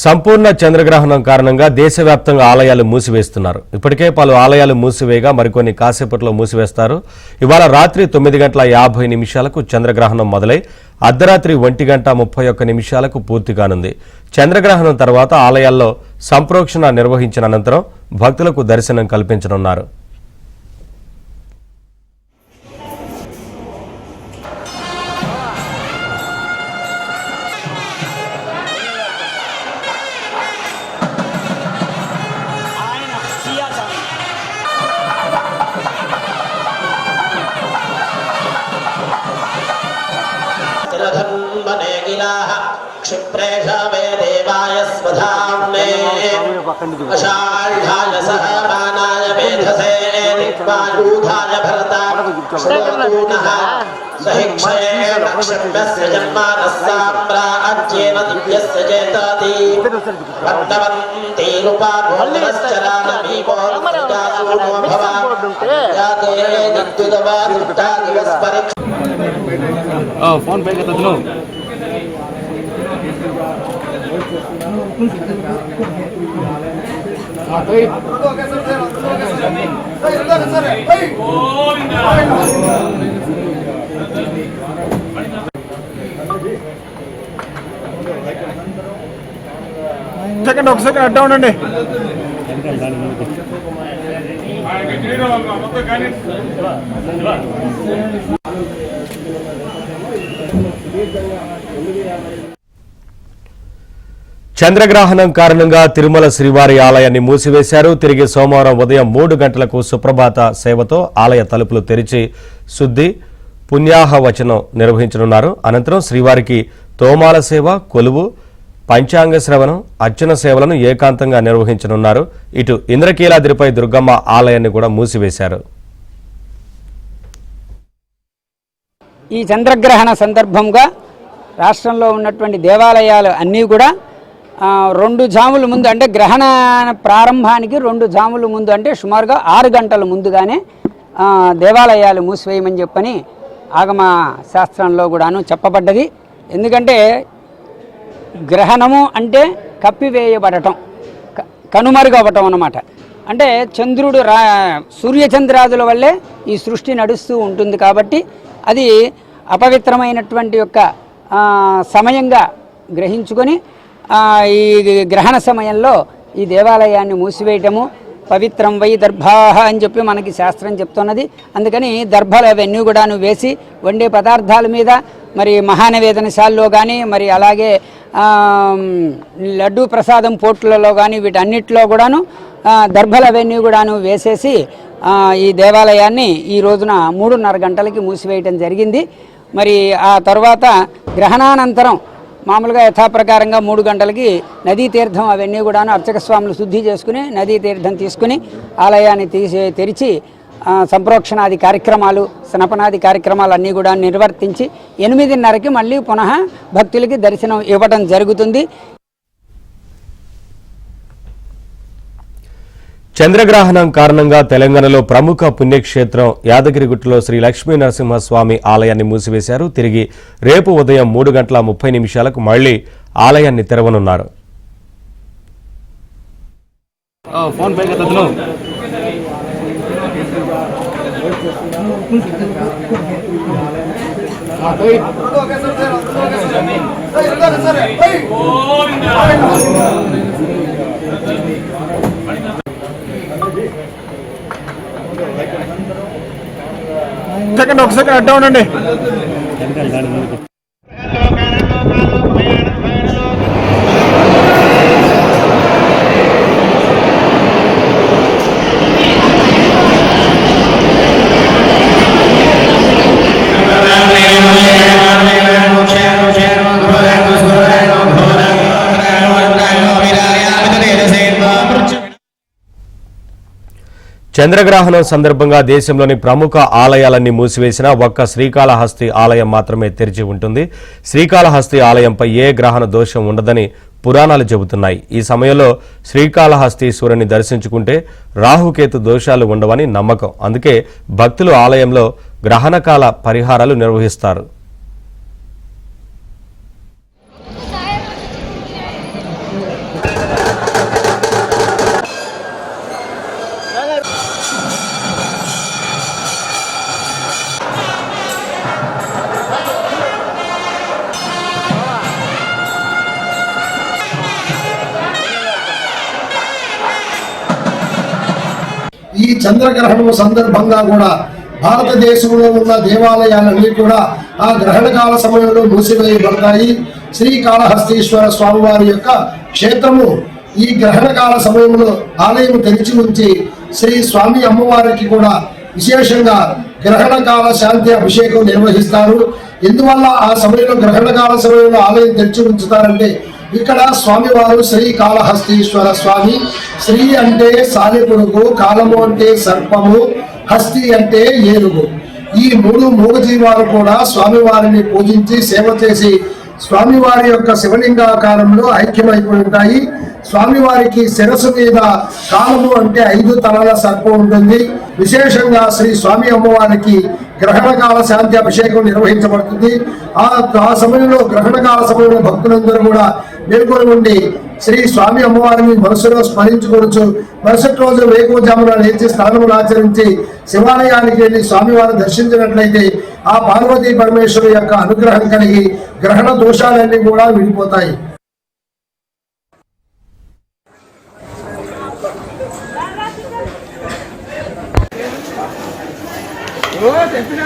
సంపూర్ణ చంద్రగ్రహణం కారణంగా దేశవ్యాప్తంగా ఆలయాలు మూసివేస్తున్నారు. ఇప్పటికే పలు ఆలయాలు మూసివేయగా మరికొన్ని కాసేపట్లో మూసివేస్తారు. ఇవాళ రాత్రి 9:50 చంద్రగ్రహణం మొదలై అర్ధరాత్రి 1:31 పూర్తి కానుంది. చంద్రగ్రహణం తర్వాత ఆలయాల్లో సంప్రోక్షణ నిర్వహించిన అనంతరం భక్తులకు దర్శనం కల్పించనున్నారు. क्षिप्रेषवे देवाय स्वधाम्ने अषाढाय सहमानाय वेधसे दिक्पायूधाय भरताश्रोतूनः सहिक्षयेण क्षिप्यस्य जन्मानस्साम्राज्येन दिव्यस्य चेताति वर्तवन्तीरुपाभूतश्चरानमीपोर्जासूनो भवा याते नित्युदवा दुष्टादिवस्परिक्ष फोन पे करता लो సెకండ్ ఒక సెకండ్ అడ్డా ఉండండి. చంద్రగ్రహణం కారణంగా తిరుమల శ్రీవారి ఆలయాన్ని మూసివేశారు. తిరిగి సోమవారం ఉదయం 3 గంటలకు సుప్రభాత సేవతో ఆలయ తలుపులు తెరిచి శుద్ధి పుణ్యాహవచనం నిర్వహించనున్నారు. అనంతరం శ్రీవారికి తోమాల సేవ, కొలువు, పంచాంగ శ్రవణం, అర్చన సేవలను ఏకాంతంగా నిర్వహించనున్నారు. ఇటు ఇంద్రకీలాద్రిపై దుర్గమ్మ ఆలయాన్ని కూడా మూసివేశారు. ఈ చంద్రగ్రహణ సందర్భంగా రాష్ట్రంలో ఉన్నటువంటి దేవాలయాలు అన్నీ కూడా 2 జాముల ముందు, అంటే గ్రహణ ప్రారంభానికి 2 జాముల ముందు, అంటే సుమారుగా 6 గంటల ముందుగానే దేవాలయాలు మూసివేయమని చెప్పని ఆగమ శాస్త్రంలో కూడాను చెప్పబడ్డది. ఎందుకంటే గ్రహణము అంటే కప్పివేయబడటం, కనుమరుగవ్వటం అన్నమాట. అంటే చంద్రుడు సూర్యచంద్రాదుల వల్లే ఈ సృష్టి నడుస్తూ ఉంటుంది కాబట్టి అది అపవిత్రమైనటువంటి యొక్క సమయంగా గ్రహించుకొని ఈ గ్రహణ సమయంలో ఈ దేవాలయాన్ని మూసివేయటము పవిత్రం వై దర్భాహ అని చెప్పి మనకి శాస్త్రం చెప్తున్నది. అందుకని దర్భలు అవన్నీ కూడాను వేసి వండే పదార్థాల మీద, మరి మహానివేదనశాలలో కానీ, మరి అలాగే లడ్డూ ప్రసాదం పోట్లలో కానీ వీటన్నిటిలో కూడాను దర్భలు అవన్నీ కూడాను వేసేసి ఈ దేవాలయాన్ని ఈ రోజున 3:30 గంటలకి మూసివేయటం జరిగింది. మరి ఆ తర్వాత గ్రహణానంతరం మామూలుగా యథాప్రకారంగా 3 గంటలకి నదీ తీర్థం అవన్నీ కూడాను అర్చక స్వాములు శుద్ధి చేసుకుని నదీ తీర్థం తీసుకుని ఆలయాన్ని తెరిచి సంప్రోక్షణాది కార్యక్రమాలు, స్నపనాది కార్యక్రమాలు అన్నీ కూడా నిర్వర్తించి 8:30కి మళ్ళీ పునః భక్తులకి దర్శనం ఇవ్వడం జరుగుతుంది. చంద్రగ్రహణం కారణంగా తెలంగాణలో ప్రముఖ పుణ్యక్షేత్రం యాదగిరిగుట్టలో శ్రీ లక్ష్మీ నరసింహస్వామి ఆలయాన్ని మూసివేశారు. తిరిగి రేపు ఉదయం 3:30 మళ్లీ ఆలయాన్ని తెరవనున్నారు. फोन पे करता लो సెకండ్ ఒక సెకండ్ అడ్డా ఉండండి. చంద్రగ్రహణం సందర్భంగా దేశంలోని ప్రముఖ ఆలయాలన్నీ మూసివేసినా ఒక్క శ్రీకాళహస్తి ఆలయం మాత్రమే తెరిచి ఉంటుంది. శ్రీకాళహస్తి ఆలయంపై ఏ గ్రహణ దోషం ఉండదని పురాణాలు చెబుతున్నాయి. ఈ సమయంలో శ్రీకాళహస్తీశ్వరుని దర్శించుకుంటే రాహుకేతు దోషాలు ఉండవని నమ్మకం. అందుకే భక్తులు ఆలయంలో గ్రహణకాల పరిహారాలు నిర్వహిస్తారు. ఈ చంద్రగ్రహణం సందర్భంగా కూడా భారతదేశంలో ఉన్న దేవాలయాలన్నీ కూడా ఆ గ్రహణకాల సమయంలో మూసివేయబడతాయి. శ్రీకాళహస్తీశ్వర స్వామివారి యొక్క క్షేత్రము ఈ గ్రహణకాల సమయంలో ఆలయం తెరిచి ఉంచి శ్రీ స్వామి అమ్మవారికి కూడా విశేషంగా గ్రహణకాల శాంతి అభిషేకం నిర్వహిస్తారు. ఎందువల్ల ఆ సమయంలో గ్రహణకాల సమయంలో ఆలయం తెరిచి ఉంచుతారంటే ఇక్కడ స్వామివారు శ్రీకాళహస్తీశ్వర స్వామి. శ్రీ అంటే సాలెపురుగు, కాలము అంటే సర్పము, హస్తి అంటే ఏనుగు. ఈ మూడు మూగజీవాలు కూడా స్వామివారిని పూజించి సేవ చేసి స్వామివారి యొక్క శివలింగాకారంలో ఐక్యమైపోయి ఉంటాయి. స్వామివారికి శిరస్సు మీద కాలము అంటే 5 తలల సర్పం ఉంటుంది. విశేషంగా శ్రీ స్వామి అమ్మవారికి గ్రహణకాల శాంతి అభిషేకం నిర్వహించబడుతుంది. ఆ సమయంలో గ్రహణకాల సమయంలో భక్తులందరూ కూడా మేల్కొని ఉండి శ్రీ స్వామి అమ్మవారిని మనసులో స్మరించుకోవచ్చు. మరుసటి రోజు వేకువజామున లేచి స్నానములు ఆచరించి శివాలయానికి వెళ్లి స్వామివారిని దర్శించినట్లయితే ఆ పార్వతీ పరమేశ్వరు యొక్క అనుగ్రహం కలిగి గ్రహణ దోషాలన్నీ కూడా విడిపోతాయి. చెప్పినా